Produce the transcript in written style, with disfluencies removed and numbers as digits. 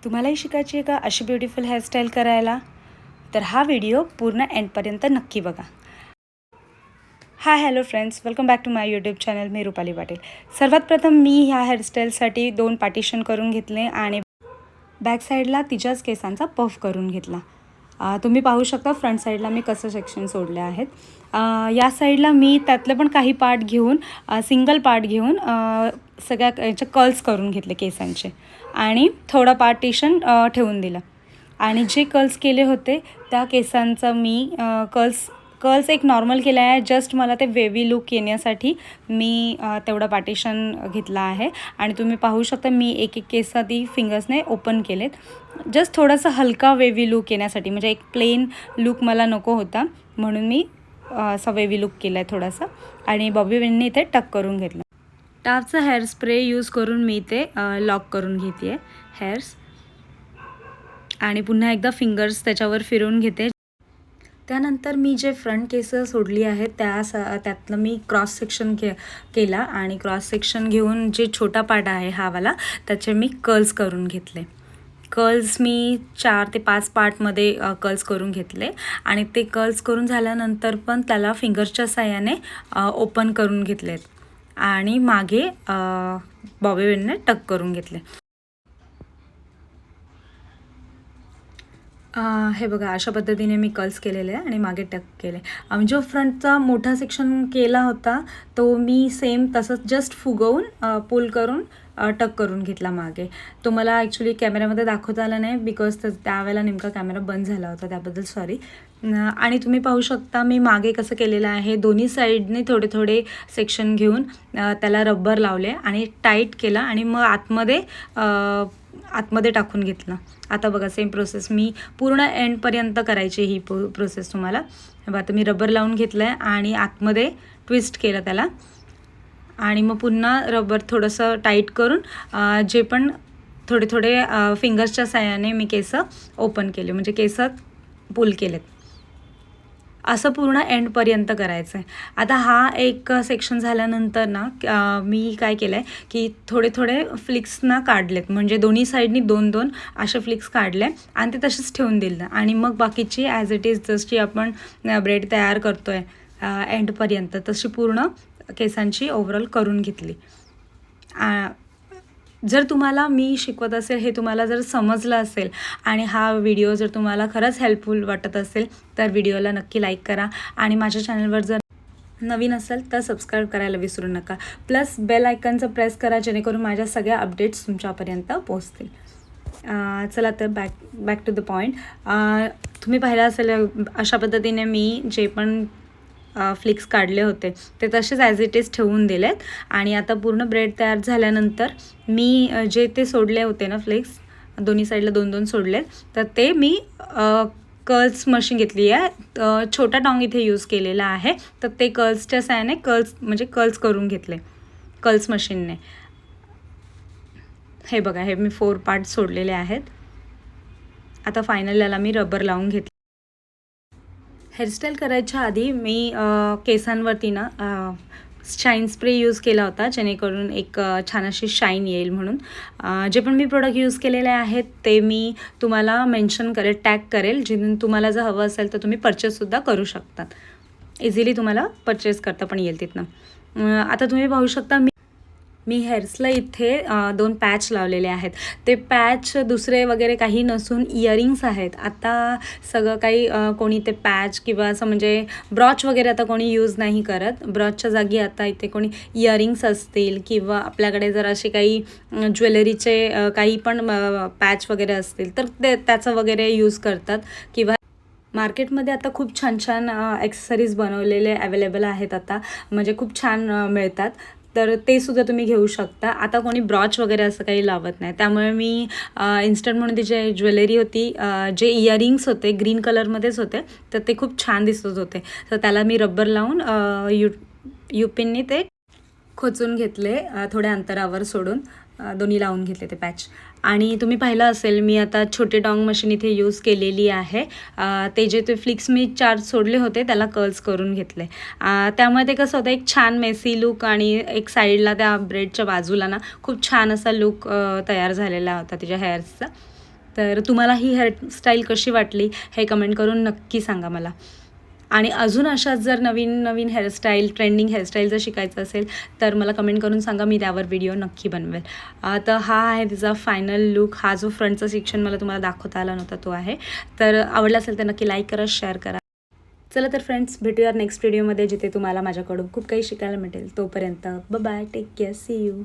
तुम्हालाही शिकायची आहे का अशी ब्युटिफुल हेअरस्टाईल करायला? तर हा व्हिडिओ पूर्ण एंडपर्यंत नक्की बघा. Hi hello friends, welcome back to my YouTube channel. मी रुपाली पाटील. सर्वात प्रथम मी ह्या हेअरस्टाईलसाठी 2 पार्टिशन करून घेतले आणि बॅक साईडला तिच्याच केसांचा पफ करून घेतला. तुम्ही पाहू शकता फ्रंट साईडला मी कसं सेक्शन सोडले आहेत. या साईडला मी त्यातले पण काही पार्ट घेऊन सिंगल पार्ट घेऊन सगळ्या याचे कर्ल्स करून घेतले केसांचे आणि थोडा पार्टिशन ठेवून दिलं. आणि जे कर्ल्स केले होते त्या केसांचा मी कर्ल्स एक नॉर्मल केला आहे. जस्ट मला ते वेवी लुक येण्यासाठी मी तेवढं पार्टिशन घेतलं आहे. आणि तुम्ही पाहू शकता मी एक एक केस आधी फिंगर्सने ओपन केलेत. जस्ट थोडासा हलका वेवी लुक येण्यासाठी, म्हणजे एक प्लेन लुक मला नको होता म्हणून मी असा वेवी लुक केला आहे थोडासा. आणि बॉबी पिनने इथे टक करून घेतलं. टाफचा हेअर स्प्रे यूज करून मी ते लॉक करून घेते आहे हेअर्स. आणि पुन्हा एकदा फिंगर्स त्याच्यावर फिरवून घेते. त्यानंतर मी जे फ्रंट केस सोडली आहेत त्यातलं मी क्रॉस सेक्शन केला आणि क्रॉस सेक्शन घेऊन जे छोटा पार्ट आहे हा वाला त्याचे मी कर्ल्स करून घेतले. कर्ल्स मी 4 ते 5 पार्टमध्ये कर्ल्स करून घेतले आणि ते कर्ल्स करून झाल्यानंतर पण त्याला फिंगर्सच्या साहाय्याने ओपन करून घेतलेत आणि मागे बॉबी पिनने टक करून घेतले. हे बघा अशा पद्धतीने मी कर्ल्स केलेले आहे आणि मागे टक केले. जो फ्रंटचा मोठा सेक्शन केला होता तो मी सेम तसंच जस्ट फुगवून पुल करून टक करून घेतला मागे. तो मला ॲक्च्युली कॅमेऱ्यामध्ये दाखवता आला नाही बिकॉज त्यावेळेला नेमका कॅमेरा बंद झाला होता, त्याबद्दल सॉरी. आणि तुम्ही पाहू शकता मी मागे कसं केलेलं आहे. दोन्ही साईडने थोडे थोडे सेक्शन घेऊन त्याला रबर लावले आणि टाईट केला आणि मग आतमध्ये टाकून घेतलं. आता बघा सेम प्रोसेस मी पूर्ण एंडपर्यंत करायची ही प्रोसेस तुम्हाला. आता मी रबर लावून घेतलं आहे आणि आतमध्ये ट्विस्ट केलं त्याला आणि मग पुन्हा रबर थोडंसं टाईट करून जे पण थोडे थोडे फिंगर्सच्या साहाय्याने मी केस ओपन केले, म्हणजे केस पुल केलेत. असं पूर्ण एंडपर्यंत करायचं आहे. आता हा एक सेक्शन झाल्यानंतर ना मी काय केलं आहे की थोडे थोडे फ्लिक्सना काढलेत, म्हणजे दोन्ही साईडनी 2-2 असे फ्लिक्स काढले आणि ते तसेच ठेवून दिलं. आणि मग बाकीची ॲज इट इज जशी आपण ब्रेड तयार करतो आहे एंडपर्यंत तशी पूर्ण केसांची ओव्हरऑल करून घेतली. जर तुम्हाला मी शिकवत असेल हे तुम्हाला जर समजलं असेल आणि हा व्हिडिओ जर तुम्हाला खरंच हेल्पफुल वाटत असेल तर व्हिडिओला नक्की लाईक करा आणि माझ्या चॅनलवर जर नवीन असेल तर सबस्क्राईब करायला विसरू नका. प्लस बेल आयकनचं प्रेस करा जेणेकरून माझ्या सगळ्या अपडेट्स तुमच्यापर्यंत पोहोचतील. चला तर बॅक टू द पॉईंट. तुम्ही पाहिलं असेल अशा पद्धतीने मी जे पण फ्लिक्स काढले होते ते तसेच ॲज इट इज ठेवून दिलेत. आणि आता पूर्ण ब्रेड तयार झाल्यानंतर मी जे ते सोडले होते ना फ्लिक्स, दोन्ही साईडला 2-2 सोडलेत, तर ते मी कर्ल्स मशीन घेतली आहे. छोटा टॉंग इथे यूज केलेला आहे, तर ते कर्ल्सच्या साहाय्याने कर्ल्स करून घेतले कर्ल्स मशीनने. हे बघा हे मी 4 पार्ट सोडलेले आहेत. आता फायनल याला मी रबर लावून घेतले. हेअरस्टाईल करायच्या आधी मी केसांवरती ना शाईन स्प्रे यूज केला होता जेणेकरून एक छान अशी शाईन येईल म्हणून. जे पण मी प्रोडक्ट यूज केलेले आहेत ते मी तुम्हाला मेन्शन करेल, टॅग करेल, जेणेकरून तुम्हाला जर हवं असेल तर तुम्ही परचेससुद्धा करू शकतात. इझिली तुम्हाला परचेस करता पण येईल तिथनं. आता तुम्ही पाहू शकता मी हेअर्सला इथे 2 पॅच लावलेले आहेत. ते पॅच दुसरे वगैरे काही नसून इयरिंग्स आहेत. आता सगळं काही कोणी ते पॅच किंवा असं म्हणजे ब्रॉच वगैरे आता कोणी यूज नाही करत. ब्रॉचच्या जागी आता इथे कोणी इयरिंग्स असतील किंवा आपल्याकडे जर असे काही ज्वेलरीचे काही पण पॅच वगैरे असतील तर त्याचं वगैरे यूज करतात. किंवा मार्केटमध्ये आता खूप छान छान ॲक्सेसरीज बनवलेले अवेलेबल आहेत आता, म्हणजे खूप छान मिळतात, तर ते सुद्धा तुम्ही घेऊ शकता. आता कोणी ब्रॉच वगैरे असं काही लावत नाही, त्यामुळे मी इन्स्टंट म्हणून ती जे ज्वेलरी होती, जे इयरिंग्स होते ग्रीन कलरमध्येच होते, तर ते खूप छान दिसत होते. तर त्याला मी रबर लावून युपिनने ते खोचून घेतले, थोड्या अंतरावर सोडून दोन्ही लावून घेतले ते पॅच. आणि तुम्ही पाहिलं असेल मी आता छोटे डॉंग मशीन इथे यूज केलेली आहे. ते जे ते फ्लिक्स मी 4 सोडले होते त्याला कर्ल्स करून घेतले. त्यामुळे ते कसं होतं एक छान मेसी लुक आणि एक साईडला त्या ब्रेडच्या बाजूला ना खूप छान असा लुक तयार झालेला होता त्याच्या हेअर्सचा. तर तुम्हाला ही हेअरस्टाईल कशी वाटली हे कमेंट करून नक्की सांगा मला. आणि अजून अशाच जर नवीन नवीन हेअरस्टाईल, ट्रेंडिंग हेअरस्टाईल जर शिकायचं असेल तर मला कमेंट करून सांगा, मी त्यावर व्हिडिओ नक्की बनवेल. तर हा आहे तिचा फायनल लुक. हा जो फ्रंटचा सेक्शन मला तुम्हाला दाखवता आला नव्हता तो आहे. तर आवडला असेल तर नक्की लाईक करा, शेअर करा. चला तर फ्रेंड्स, भेटूया नेक्स्ट व्हिडिओमध्ये जिथे तुम्हाला माझ्याकडून खूप काही शिकायला मिळेल. तोपर्यंत bye, take care, see you.